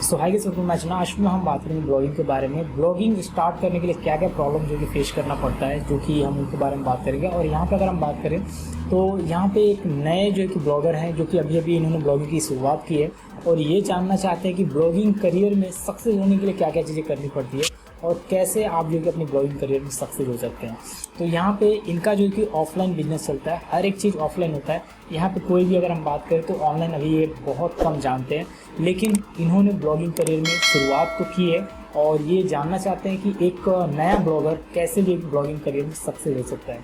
सो hi guys, मैं चुना आज में हम बात करेंगे ब्लॉगिंग के बारे में। ब्लॉगिंग स्टार्ट करने के लिए क्या क्या प्रॉब्लम जो कि फेस करना पड़ता है, जो कि हम उनके बारे में बात करेंगे। और यहाँ पे अगर हम बात करें तो यहाँ पे एक नए जो कि ब्लॉगर हैं जो कि अभी अभी इन्होंने ब्लॉगिंग की शुरुआत की है और ये जानना चाहते हैं कि ब्लॉगिंग करियर में सक्सेस होने के लिए क्या क्या चीज़ें करनी पड़ती है और कैसे आप जो कि अपनी ब्लॉगिंग करियर में सक्सेस हो सकते हैं। तो यहाँ पे इनका जो कि ऑफलाइन बिजनेस चलता है, हर एक चीज़ ऑफलाइन होता है। यहाँ पे कोई भी अगर हम बात करें तो ऑनलाइन अभी ये बहुत कम जानते हैं, लेकिन इन्होंने ब्लॉगिंग करियर में शुरुआत तो की है और ये जानना चाहते हैं कि एक नया ब्लॉगर कैसे भी एक ब्लॉगिंग करियर में सक्सेस हो सकता है।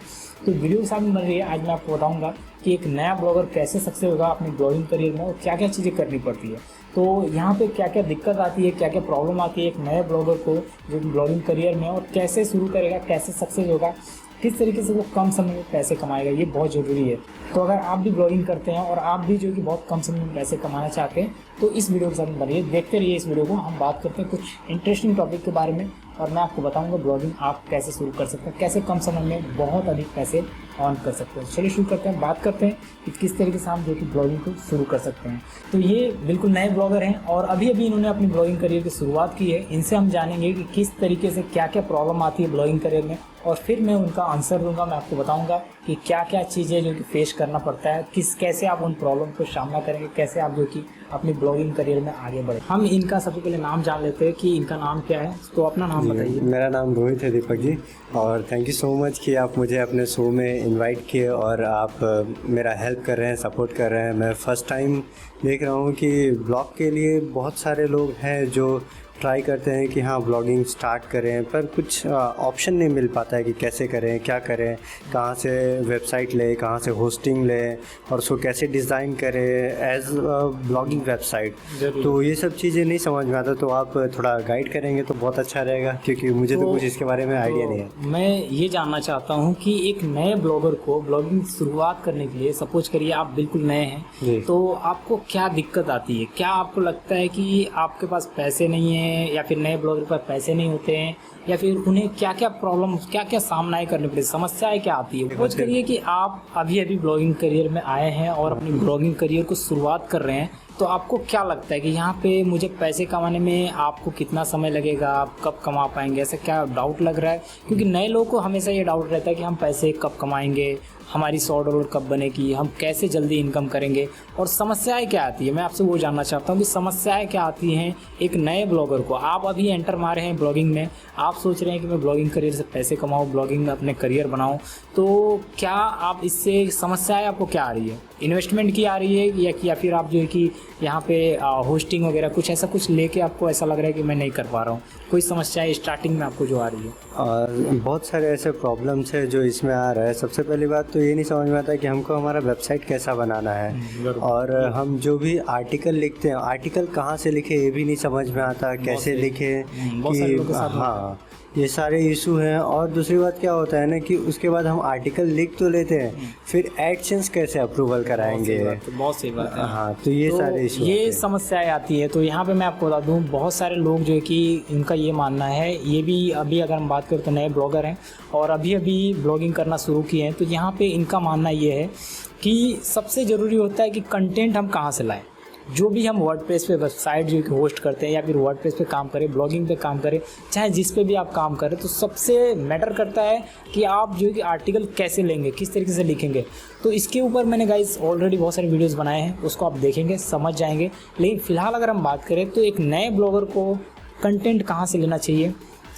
तो वीडियो के सामने बन रही है, आज मैं आपको बताऊंगा कि एक नया ब्लॉगर कैसे सक्सेस होगा अपनी ब्लॉगिंग करियर में और क्या क्या चीज़ें करनी पड़ती है। तो यहाँ पे क्या क्या दिक्कत आती है, क्या क्या प्रॉब्लम आती है एक नए ब्लॉगर को जो ब्लॉगिंग करियर में, और कैसे शुरू करेगा, कैसे सक्सेस होगा, किस तरीके से वो कम समय में पैसे कमाएगा, ये बहुत ज़रूरी है। तो अगर आप भी ब्लॉगिंग करते हैं और आप भी जो कि बहुत कम समय में पैसे कमाना चाहते हैं तो इस वीडियो के साथ बनिए, देखते रहिए इस वीडियो को। हम बात करते हैं कुछ इंटरेस्टिंग टॉपिक के बारे में और मैं आपको बताऊंगा ब्लॉगिंग आप कैसे शुरू कर सकते हैं, कैसे कम समय में बहुत अधिक पैसे अर्न कर सकते हैं। चलिए शुरू करते हैं, बात करते हैं कि किस तरीके से हम जो कि ब्लॉगिंग को शुरू कर सकते हैं। तो ये बिल्कुल नए ब्लॉगर हैं और अभी अभी इन्होंने अपनी ब्लॉगिंग करियर की शुरुआत की है। इनसे हम जानेंगे कि किस तरीके से क्या क्या प्रॉब्लम आती है ब्लॉगिंग करियर में और फिर मैं उनका आंसर दूंगा। मैं आपको बताऊंगा कि क्या क्या चीज़ें जो कि फेस करना पड़ता है, कैसे आप उन प्रॉब्लम को सामना करेंगे, कैसे आप जो कि अपनी ब्लॉगिंग करियर में आगे बढ़े। हम इनका सबसे पहले नाम जान लेते हैं कि इनका नाम क्या है। तो अपना नाम बताइए। मेरा नाम रोहित है दीपक जी, और थैंक यू सो मच कि आप मुझे अपने शो में इनवाइट किए और आप मेरा हेल्प कर रहे हैं, सपोर्ट कर रहे हैं। मैं फ़र्स्ट टाइम देख रहा हूँ कि ब्लॉग के लिए बहुत सारे लोग हैं जो ट्राई करते हैं कि हाँ ब्लॉगिंग स्टार्ट करें, पर कुछ ऑप्शन नहीं मिल पाता है कि कैसे करें, क्या करें, कहाँ से वेबसाइट लें, कहाँ से होस्टिंग लें और उसको कैसे डिज़ाइन करें एज ब्लॉगिंग वेबसाइट। तो ये सब चीज़ें नहीं समझ में आता, तो आप थोड़ा गाइड करेंगे तो बहुत अच्छा रहेगा, क्योंकि मुझे तो कुछ इसके बारे में आइडिया नहीं है। मैं ये जानना चाहता हूँ कि एक नए ब्लॉगर को ब्लॉगिंग शुरुआत करने के लिए, सपोज करिए आप बिल्कुल नए हैं, तो आपको क्या दिक्कत आती है? क्या आपको लगता है कि आपके पास पैसे नहीं है या फिर नए ब्लॉगर पर पैसे नहीं होते हैं, या फिर उन्हें क्या क्या प्रॉब्लम, क्या क्या सामना करने पड़े, समस्याएं क्या आती है? सपोज करिए कि आप अभी अभी ब्लॉगिंग करियर में आए हैं और अपनी ब्लॉगिंग करियर को शुरुआत कर रहे हैं, तो आपको क्या लगता है कि यहाँ पे मुझे पैसे कमाने में आपको कितना समय लगेगा, आप कब कमा पाएंगे, ऐसा क्या डाउट लग रहा है? क्योंकि नए लोगों को हमेशा ये डाउट रहता है कि हम पैसे कब कमाएंगे, हमारी $100 कब बनेगी, हम कैसे जल्दी इनकम करेंगे, और समस्याएं क्या आती है। मैं आपसे वो जानना चाहता हूँ कि समस्याएं क्या आती हैं एक नए ब्लॉगर को। आप अभी एंटर मारे हैं ब्लॉगिंग में, आप सोच रहे हैं कि मैं ब्लॉगिंग करियर से पैसे कमाऊँ, ब्लॉगिंग में अपने करियर बनाऊँ, तो क्या आप इससे समस्याएं आपको क्या आ रही है? इन्वेस्टमेंट की आ रही है या फिर आप जो है कि यहाँ पे होस्टिंग वगैरह कुछ ऐसा कुछ लेके आपको ऐसा लग रहा है कि मैं नहीं कर पा रहा हूँ? कोई समस्या स्टार्टिंग में आपको जो आ रही है? और बहुत सारे ऐसे प्रॉब्लम्स है जो इसमें आ रहा है। सबसे पहली बात तो ये नहीं समझ में आता कि हमको हमारा वेबसाइट कैसा बनाना है, और हम जो भी आर्टिकल लिखते हैं, आर्टिकल कहाँ से लिखे ये भी नहीं समझ में आता, कैसे लिखे कि हाँ, ये सारे इशू हैं। और दूसरी बात क्या होता है ना कि उसके बाद हम आर्टिकल लिख तो लेते हैं, फिर एडसेंस कैसे अप्रूवल कराएंगे? बहुत सही बात है। हाँ, तो ये सारे इशू, ये समस्याएं आती है। तो यहाँ पे मैं आपको बता दूँ, बहुत सारे लोग जो है कि उनका ये मानना है, ये भी अभी अगर हम बात करें तो नए ब्लॉगर हैं और अभी अभी ब्लॉगिंग करना शुरू किए हैं, तो यहाँ पे इनका मानना ये है कि सबसे ज़रूरी होता है कि कंटेंट हम कहाँ से लाएँ। जो भी हम वर्डप्रेस पे वेबसाइट जो कि होस्ट करते हैं या फिर वर्डप्रेस पे काम करें, ब्लॉगिंग पे काम करें, चाहे जिस पे भी आप काम करें, तो सबसे मैटर करता है कि आप जो कि आर्टिकल कैसे लेंगे, किस तरीके से लिखेंगे। तो इसके ऊपर मैंने गाइस ऑलरेडी बहुत सारे वीडियोस बनाए हैं, उसको आप देखेंगे, समझ जाएंगे। लेकिन फ़िलहाल अगर हम बात करें तो एक नए ब्लॉगर को कंटेंट कहाँ से लेना चाहिए,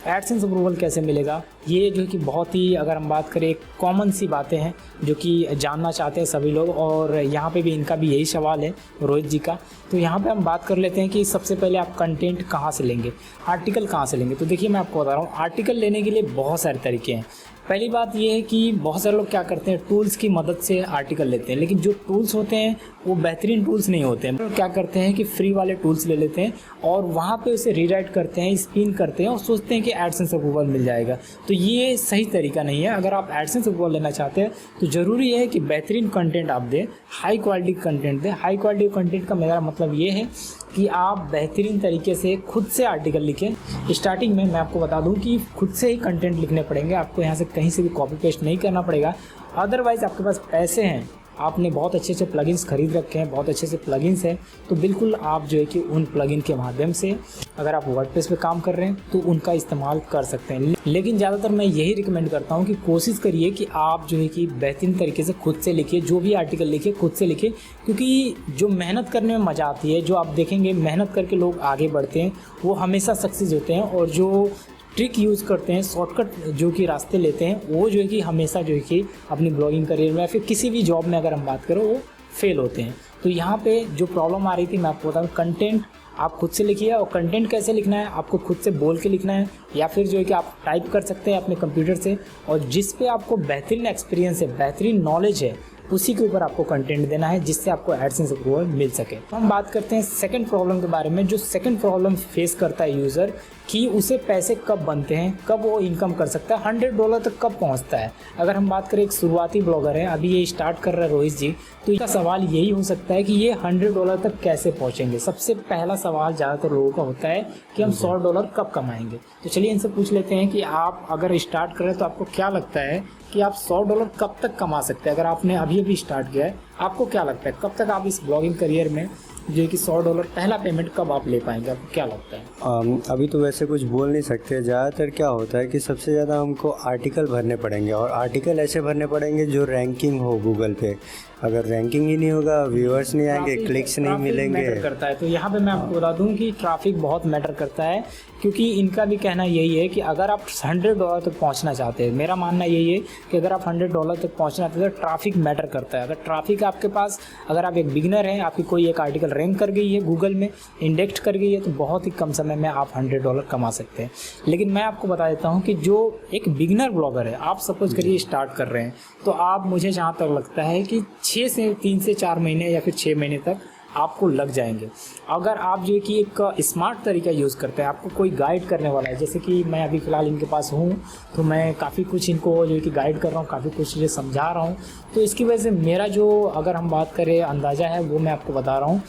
एडसेंस अप्रूवल कैसे मिलेगा, ये जो कि बहुत ही, अगर हम बात करें, कॉमन सी बातें हैं जो कि जानना चाहते हैं सभी लोग। और यहाँ पे भी इनका भी यही सवाल है रोहित जी का। तो यहाँ पे हम बात कर लेते हैं कि सबसे पहले आप कंटेंट कहाँ से लेंगे, आर्टिकल कहाँ से लेंगे। तो देखिए मैं आपको बता रहा हूँ, आर्टिकल लेने के लिए बहुत सारे तरीके हैं। पहली बात ये है कि बहुत सारे लोग क्या करते हैं, टूल्स की मदद से आर्टिकल लेते हैं, लेकिन जो टूल्स होते हैं वो बेहतरीन टूल्स नहीं होते हैं। तो क्या करते हैं कि फ्री वाले टूल्स ले लेते हैं और वहाँ पे उसे रीराइट करते हैं, स्पिन करते हैं और सोचते हैं कि एडसेंस अप्रूवल मिल जाएगा। तो ये सही तरीका नहीं है। अगर आप एडसेंस अप्रूवल लेना चाहते हैं तो ज़रूरी है कि बेहतरीन कंटेंट आप दें, हाई क्वालिटी कंटेंट दें। हाई क्वालिटी कंटेंट का मेरा मतलब ये है कि आप बेहतरीन तरीके से खुद से आर्टिकल लिखें। स्टार्टिंग में मैं आपको बता दूं कि खुद से ही कंटेंट लिखने पड़ेंगे, आपको यहाँ से कहीं से भी कॉपी पेस्ट नहीं करना पड़ेगा। अदरवाइज़ आपके पास पैसे हैं आपने बहुत अच्छे से प्लगइन्स खरीद रखे हैं, बहुत अच्छे से प्लगइन्स हैं, तो बिल्कुल आप जो है कि उन प्लगइन के माध्यम से अगर आप वर्डप्रेस पे काम कर रहे हैं तो उनका इस्तेमाल कर सकते हैं। लेकिन ज़्यादातर मैं यही रिकमेंड करता हूँ कि कोशिश करिए कि आप जो है कि बेहतरीन तरीके से खुद से लिखिए, जो भी आर्टिकल लिखिए खुद से लिखिए, क्योंकि जो मेहनत करने में मज़ा आती है, जो आप देखेंगे मेहनत करके लोग आगे बढ़ते हैं वो हमेशा सक्सेस होते हैं, और जो ट्रिक यूज़ करते हैं, शॉर्टकट जो कि रास्ते लेते हैं, वो जो है कि हमेशा जो है कि अपनी ब्लॉगिंग करियर में या फिर किसी भी जॉब में अगर हम बात करें वो फेल होते हैं। तो यहाँ पे जो प्रॉब्लम आ रही थी मैं आपको बताऊँ, कंटेंट आप खुद से लिखिए। और कंटेंट कैसे लिखना है, आपको खुद से बोल के लिखना है या फिर जो है कि आप टाइप कर सकते हैं अपने कंप्यूटर से, और जिस पे आपको बेहतरीन एक्सपीरियंस है, बेहतरीन नॉलेज है, उसी के ऊपर आपको कंटेंट देना है जिससे आपको एडसेंस अप्रूवल मिल सके। तो हम बात करते हैं सेकंड प्रॉब्लम के बारे में। जो सेकंड प्रॉब्लम फेस करता है यूज़र कि उसे पैसे कब बनते हैं, कब वो इनकम कर सकता है, $100 तक कब पहुंचता है। अगर हम बात करें एक शुरुआती ब्लॉगर है, अभी ये स्टार्ट कर रहा है रोहित जी, तो इसका सवाल यही हो सकता है कि ये $100 तक कैसे पहुंचेंगे। सबसे पहला सवाल ज़्यादातर लोगों का होता है कि हम $100 कब कमाएंगे। तो चलिए इनसे पूछ लेते हैं कि आप अगर स्टार्ट कर रहे हैं तो आपको क्या लगता है कि आप $100 कब तक कमा सकते हैं। अगर आपने अभी स्टार्ट किया है, आपको क्या लगता है कब तक आप इस ब्लॉगिंग करियर में जो है कि $100 पहला पेमेंट कब आप ले पाएंगे, आपको क्या लगता है? अभी तो वैसे कुछ बोल नहीं सकते। ज़्यादातर क्या होता है कि सबसे ज़्यादा हमको आर्टिकल भरने पड़ेंगे, और आर्टिकल ऐसे भरने पड़ेंगे जो रैंकिंग हो गूगल पे। अगर रैंकिंग ही नहीं होगा, व्यूअर्स नहीं आएंगे, क्लिक्स नहीं मिलेंगे। मैटर करता है। तो यहाँ पे मैं आपको बता दूँ कि ट्रैफिक बहुत मैटर करता है, क्योंकि इनका भी कहना यही है कि अगर आप $100 तक पहुँचना चाहते हैं, मेरा मानना यही है कि अगर आप $100 तक पहुँचना चाहते हैं तो ट्रैफिक मैटर करता है। अगर ट्रैफिक आपके पास, अगर आप एक बिगिनर हैं, आपकी कोई एक आर्टिकल रैंक कर गई है, गूगल में इंडेक्स कर गई है, तो बहुत ही कम समय में आप $100 कमा सकते हैं। लेकिन मैं आपको बता देता हूँ कि जो एक बिगिनर ब्लॉगर है, आप सपोज करिए स्टार्ट कर रहे हैं, तो आप, मुझे जहाँ तक लगता है कि 3 से 4 महीने या फिर 6 महीने तक आपको लग जाएंगे। अगर आप जो है कि एक स्मार्ट तरीका यूज़ करते हैं, आपको कोई गाइड करने वाला है, जैसे कि मैं अभी फ़िलहाल इनके पास हूँ, तो मैं काफ़ी कुछ इनको जो है कि गाइड कर रहा हूँ, काफ़ी कुछ चीज़ें समझा रहा हूँ, तो इसकी वजह से मेरा जो, अगर हम बात करें, अंदाज़ा है वो मैं आपको बता रहा हूँ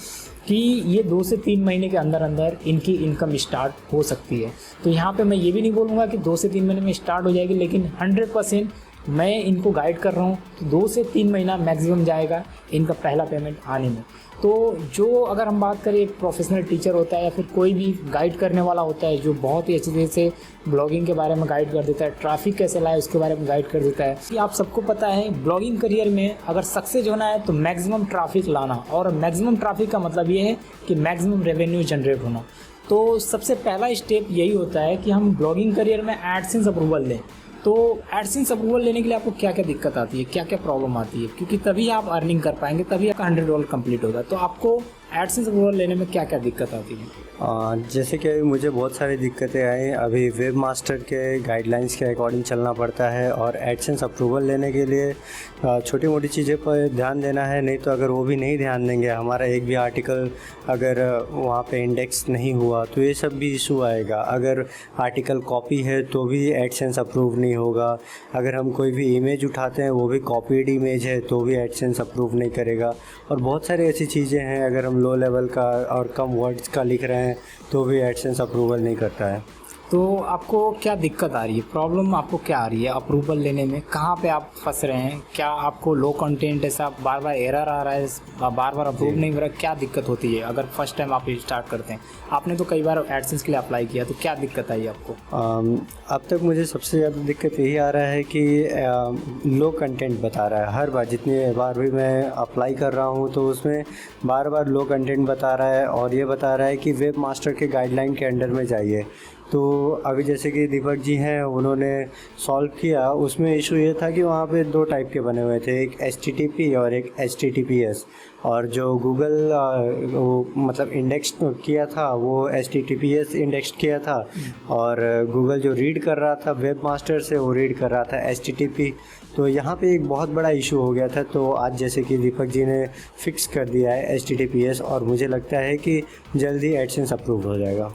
कि ये 2 से 3 महीने के अंदर अंदर इनकी इनकम स्टार्ट हो सकती है। तो यहाँ पे मैं ये भी नहीं बोलूँगा कि 2 से 3 महीने में स्टार्ट हो जाएगी, लेकिन 100% मैं इनको गाइड कर रहा हूँ, तो 2 से 3 महीना मैक्सिमम जाएगा इनका पहला पेमेंट आने में। तो जो, अगर हम बात करें, एक प्रोफेशनल टीचर होता है या फिर कोई भी गाइड करने वाला होता है जो बहुत ही अच्छी तरह से ब्लॉगिंग के बारे में गाइड कर देता है, ट्रैफिक कैसे लाए उसके बारे में गाइड कर देता है। कि आप सबको पता है ब्लॉगिंग करियर में अगर सक्सेस होना है तो मैक्सिमम ट्रैफिक लाना, और मैक्सिमम ट्रैफिक का मतलब ये है कि मैक्सिमम रेवेन्यू जनरेट होना। तो सबसे पहला स्टेप यही होता है कि हम ब्लॉगिंग करियर में एडसेंस अप्रूवल लें। तो एडसेंस अप्रूवल लेने के लिए आपको क्या क्या दिक्कत आती है, क्या क्या प्रॉब्लम आती है, क्योंकि तभी आप अर्निंग कर पाएंगे, तभी आपका $100 कंप्लीट होगा। तो आपको एडसेंस अप्रूवल लेने में क्या क्या दिक्कत आती है? जैसे कि मुझे बहुत सारी दिक्कतें आई। अभी वेब मास्टर के गाइडलाइंस के अकॉर्डिंग चलना पड़ता है, और एडसेंस अप्रूवल लेने के लिए छोटी मोटी चीज़ें पर ध्यान देना है। नहीं तो अगर वो भी नहीं ध्यान देंगे, हमारा एक भी आर्टिकल अगर वहाँ पे इंडेक्स नहीं हुआ तो ये सब भी इशू आएगा। अगर आर्टिकल कॉपी है तो भी एडसेंस अप्रूव नहीं होगा। अगर हम कोई भी इमेज उठाते हैं, वो भी कॉपीड इमेज है, तो भी एडसेंस अप्रूव नहीं करेगा। और बहुत सारी ऐसी चीज़ें हैं, अगर हम लो लेवल का और कम वर्ड्स का लिख रहे हैं तो भी एडसेंस अप्रूवल नहीं करता है। तो आपको क्या दिक्कत आ रही है, प्रॉब्लम आपको क्या आ रही है अप्रूवल लेने में, कहाँ पे आप फंस रहे हैं? क्या आपको लो कंटेंट ऐसा बार बार एरर आ रहा है, बार बार अप्रूव नहीं हो रहा, क्या दिक्कत होती है? अगर फर्स्ट टाइम आप स्टार्ट करते हैं, आपने तो कई बार एडसेंस के लिए अप्लाई किया, तो क्या दिक्कत आई आपको? अब तक मुझे सबसे ज़्यादा दिक्कत यही आ रहा है कि लो कंटेंट बता रहा है। हर बार, जितनी बार भी मैं अप्लाई कर रहा हूँ तो उसमें बार बार लो कंटेंट बता रहा है, और ये बता रहा है कि वेब मास्टर के गाइडलाइन के अंडर में जाइए। तो अभी जैसे कि दीपक जी हैं, उन्होंने सॉल्व किया, उसमें इशू ये था कि वहाँ पे 2 टाइप के बने हुए थे, एक HTTP और एक HTTPS। और जो गूगल वो मतलब इंडेक्स किया था वो HTTPS इंडेक्स किया था, और गूगल जो रीड कर रहा था वेब मास्टर से, वो रीड कर रहा था HTTP। तो यहाँ पे एक बहुत बड़ा इशू हो गया था। तो आज जैसे कि दीपक जी ने फिक्स कर दिया है HTTPS, और मुझे लगता है कि जल्दी एडसेंस अप्रूव हो जाएगा।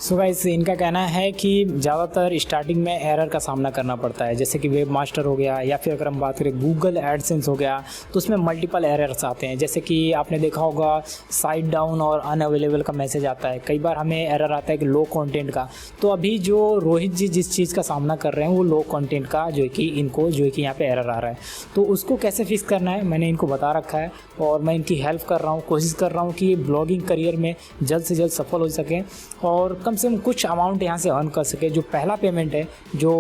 सो गाइस इनका कहना है कि ज़्यादातर स्टार्टिंग में एरर का सामना करना पड़ता है, जैसे कि वेब मास्टर हो गया या फिर अगर हम बात करें गूगल एडसेंस हो गया तो उसमें मल्टीपल एरर्स आते हैं। जैसे कि आपने देखा होगा साइट डाउन और अनअवेलेबल का मैसेज आता है, कई बार हमें एरर आता है कि लो कंटेंट का। तो अभी जो रोहित जी जिस चीज़ का सामना कर रहे हैं वो लो कंटेंट का जो है कि इनको जो है कि यहाँ पे एरर आ रहा है, तो उसको कैसे फिक्स करना है मैंने इनको बता रखा है और मैं इनकी हेल्प कर रहा हूँ, कोशिश कर रहा हूँ कि ब्लॉगिंग करियर में जल्द से जल्द सफल हो सकें और कम से कम कुछ अमाउंट यहाँ से अर्न कर सके। जो पहला पेमेंट है, जो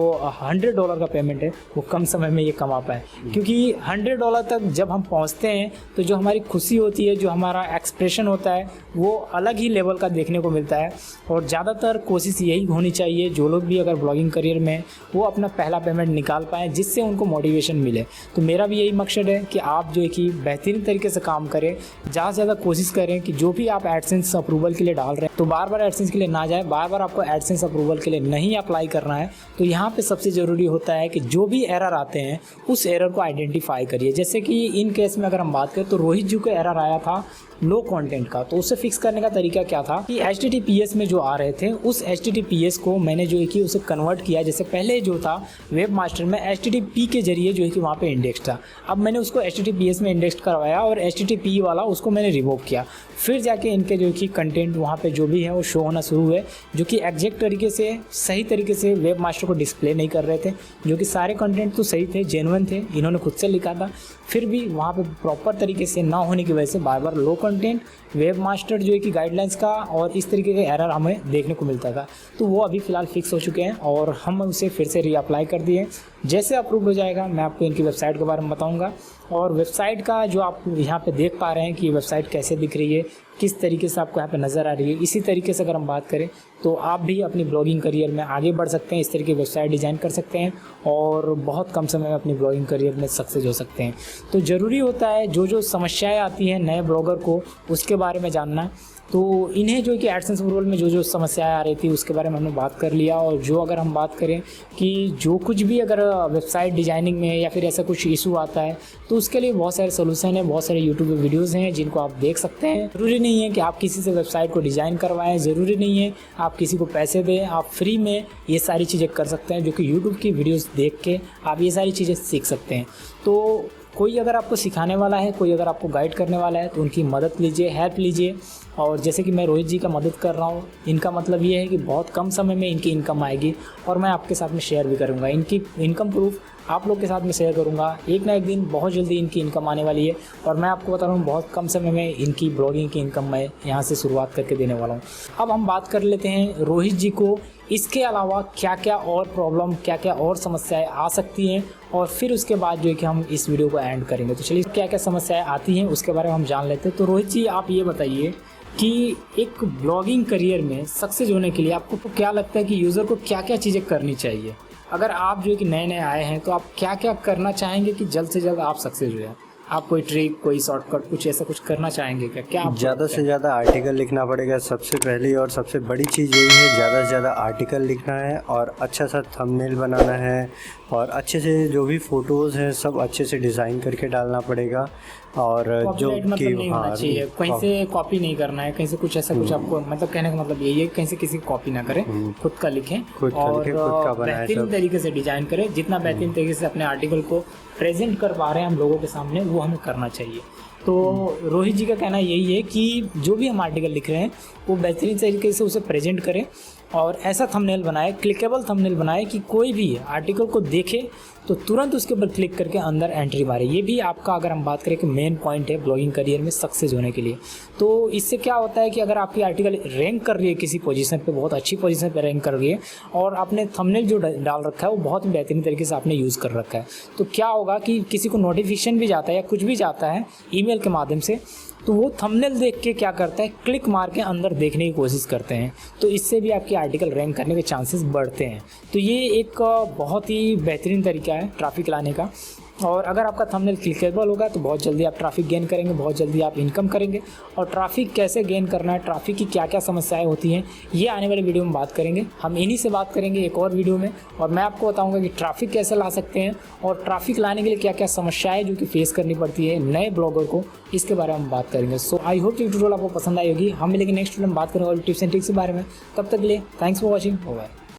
$100 का पेमेंट है, वो कम समय में ये कमा पाए, क्योंकि $100 तक जब हम पहुँचते हैं तो जो हमारी खुशी होती है, जो हमारा एक्सप्रेशन होता है, वो अलग ही लेवल का देखने को मिलता है। और ज़्यादातर कोशिश यही होनी चाहिए जो लोग भी अगर ब्लॉगिंग करियर में वो अपना पहला पेमेंट निकाल पाएँ, जिससे उनको मोटिवेशन मिले। तो मेरा भी यही मकसद है कि आप जो है कि बेहतरीन तरीके से काम करें, ज़्यादा से ज़्यादा कोशिश करें कि जो भी आप एडसेंस अप्रूवल के लिए डाल रहे हैं तो बार बार एडसेंस के लिए ना जाए, बार बार आपको एडसेंस अप्रूवल के लिए नहीं अप्लाई करना है। तो यहाँ पे सबसे ज़रूरी होता है कि जो भी एरर आते हैं उस एरर को आइडेंटिफाई करिए। जैसे कि इन केस में अगर हम बात करें तो रोहित जी को एरर आया था लो कंटेंट का, तो उसे फिक्स करने का तरीका क्या था कि HTTPS में जो आ रहे थे उस HTTPS को मैंने जो है कि उसे कन्वर्ट किया। जैसे पहले जो था वेब मास्टर में HTTP के जरिए जो है कि वहाँ पे इंडेक्स था, अब मैंने उसको HTTPS में इंडेक्स करवाया और HTTP वाला उसको मैंने रिमूव किया। फिर जाके इनके जो कि कंटेंट वहाँ पे जो भी है वो शो होना शुरू हुए, जो कि एग्जैक्ट तरीके से सही तरीके से वेब मास्टर को डिस्प्ले नहीं कर रहे थे, जो कि सारे कंटेंट तो सही थे, जेन्युइन थे, इन्होंने खुद से लिखा था, फिर भी वहाँ पे प्रॉपर तरीके से ना होने की वजह से बार बार लो कंटेंट, वेब मास्टर जो है कि गाइडलाइंस का और इस तरीके के एरर हमें देखने को मिलता था। तो वो अभी फ़िलहाल फिक्स हो चुके हैं और हम उसे फिर से रीअप्लाई कर दिए। जैसे अप्रूव हो जाएगा मैं आपको इनकी वेबसाइट के बारे में बताऊंगा। और वेबसाइट का जो आप यहाँ पे देख पा रहे हैं कि वेबसाइट कैसे दिख रही है, किस तरीके से आपको यहाँ पे नज़र आ रही है, इसी तरीके से अगर हम बात करें तो आप भी अपनी ब्लॉगिंग करियर में आगे बढ़ सकते हैं, इस तरीके की वेबसाइट डिज़ाइन कर सकते हैं और बहुत कम समय में अपनी ब्लॉगिंग करियर में सक्सेस हो सकते हैं। तो ज़रूरी होता है जो समस्याएँ आती हैं नए ब्लॉगर को उसके बारे में जानना। तो इन्हें जो कि एडसेंस अप्रूवल में जो समस्याएं आ रही थी उसके बारे में हमने बात कर लिया। और जो अगर हम बात करें कि जो कुछ भी अगर वेबसाइट डिज़ाइनिंग में या फिर ऐसा कुछ इशू आता है तो उसके लिए बहुत सारे सोल्यूशन हैं, बहुत सारे यूट्यूब वीडियोज़ हैं जिनको आप देख सकते हैं। ज़रूरी नहीं है कि आप किसी से वेबसाइट को डिज़ाइन करवाएं, ज़रूरी नहीं है आप किसी को पैसे दें, आप फ्री में ये सारी चीज़ें कर सकते हैं, जो कि यूट्यूब की वीडियोज़ देख के आप ये सारी चीज़ें सीख सकते हैं। तो कोई अगर आपको सिखाने वाला है, कोई अगर आपको गाइड करने वाला है तो उनकी मदद लीजिए, हेल्प लीजिए। और जैसे कि मैं रोहित जी का मदद कर रहा हूँ, इनका मतलब ये है कि बहुत कम समय में इनकी इनकम आएगी और मैं आपके साथ में शेयर भी करूँगा। इनकी इनकम प्रूफ आप लोग के साथ में शेयर करूँगा। एक ना एक दिन बहुत जल्दी इनकी इनकम आने वाली है और मैं आपको बता रहा हूँ बहुत कम समय में इनकी ब्लॉगिंग की इनकम मैं यहाँ से शुरुआत करके देने वाला हूँ। अब हम बात कर लेते हैं रोहित जी को इसके अलावा क्या क्या और प्रॉब्लम, क्या क्या और समस्याएं आ सकती हैं और फिर उसके बाद जो है कि हम इस वीडियो को एंड करेंगे। तो चलिए क्या क्या समस्याएं आती हैं उसके बारे में हम जान लेते हैं। तो रोहित जी आप ये बताइए कि एक ब्लॉगिंग करियर में सक्सेस होने के लिए आपको क्या लगता है कि यूज़र को क्या क्या चीज़ें करनी चाहिए? अगर आप जो है कि नए नए आए हैं तो आप क्या क्या करना चाहेंगे कि जल्द से जल्द आप सक्सेस हो जाए? आप कोई ट्रिक, कोई शॉर्टकट, कुछ ऐसा कुछ करना चाहेंगे क्या आप? ज़्यादा से ज़्यादा आर्टिकल लिखना पड़ेगा। सबसे पहली और सबसे बड़ी चीज़ यही है, ज़्यादा से ज़्यादा आर्टिकल लिखना है और अच्छा सा थंबनेल बनाना है और अच्छे से जो भी फ़ोटोज़ हैं सब अच्छे से डिज़ाइन करके डालना पड़ेगा। और जो मतलब कि नहीं होना चाहिए, कहीं से कॉपी नहीं करना है, कहीं से कुछ ऐसा कुछ आपको मतलब कहने का मतलब यही है कहीं से किसी को कॉपी ना करें, खुद का लिखें और बेहतरीन तरीके से डिजाइन करें। जितना बेहतरीन तरीके से अपने आर्टिकल को प्रेजेंट कर पा रहे हैं हम लोगों के सामने वो हमें करना चाहिए। तो रोहित जी का कहना यही है कि जो भी हम आर्टिकल लिख रहे हैं वो बेहतरीन तरीके से उसे प्रेजेंट करें और ऐसा थंबनेल बनाए, क्लिकेबल थंबनेल बनाए कि कोई भी आर्टिकल को देखे तो तुरंत उसके ऊपर क्लिक करके अंदर एंट्री मारे। ये भी आपका अगर हम बात करें कि मेन पॉइंट है ब्लॉगिंग करियर में सक्सेस होने के लिए। तो इससे क्या होता है कि अगर आपकी आर्टिकल रैंक कर रही है किसी पोजीशन पे, बहुत अच्छी पोजीशन पे रैंक कर रही है और आपने थंबनेल जो डाल रखा है वो बहुत बेहतरीन तरीके से आपने यूज़ कर रखा है, तो क्या होगा कि किसी को नोटिफिकेशन भी जाता है या कुछ भी जाता है ईमेल के माध्यम से तो वो थंबनेल देख के क्या करता है, क्लिक मार के अंदर देखने की कोशिश करते हैं। तो इससे भी आपकी आर्टिकल रैंक करने के चांसेस बढ़ते हैं। तो ये एक बहुत ही बेहतरीन तरीका है ट्रैफिक लाने का और अगर आपका थंबनेल क्लिकेबल होगा तो बहुत जल्दी आप ट्रैफिक गेन करेंगे, बहुत जल्दी आप इनकम करेंगे। और ट्रैफिक कैसे गेन करना है, ट्रैफिक की क्या क्या समस्याएं होती हैं, ये आने वाले वीडियो में बात करेंगे। हम इन्हीं से बात करेंगे एक और वीडियो में, और मैं आपको बताऊंगा कि ट्रैफिक कैसे ला सकते हैं और ट्रैफिक लाने के लिए क्या क्या समस्याएं जो कि फेस करनी पड़ती है नए ब्लॉगर को, इसके बारे में हम बात करेंगे। सो आई होप ट्यूटोरियल आपको पसंद आई होगी। हम मिलेंगे नेक्स्ट वीडियो में बात करेंगे और टिप्स एंड ट्रिक्स के बारे में। तब तक के लिए थैंक्स फॉर वॉचिंग। बाय।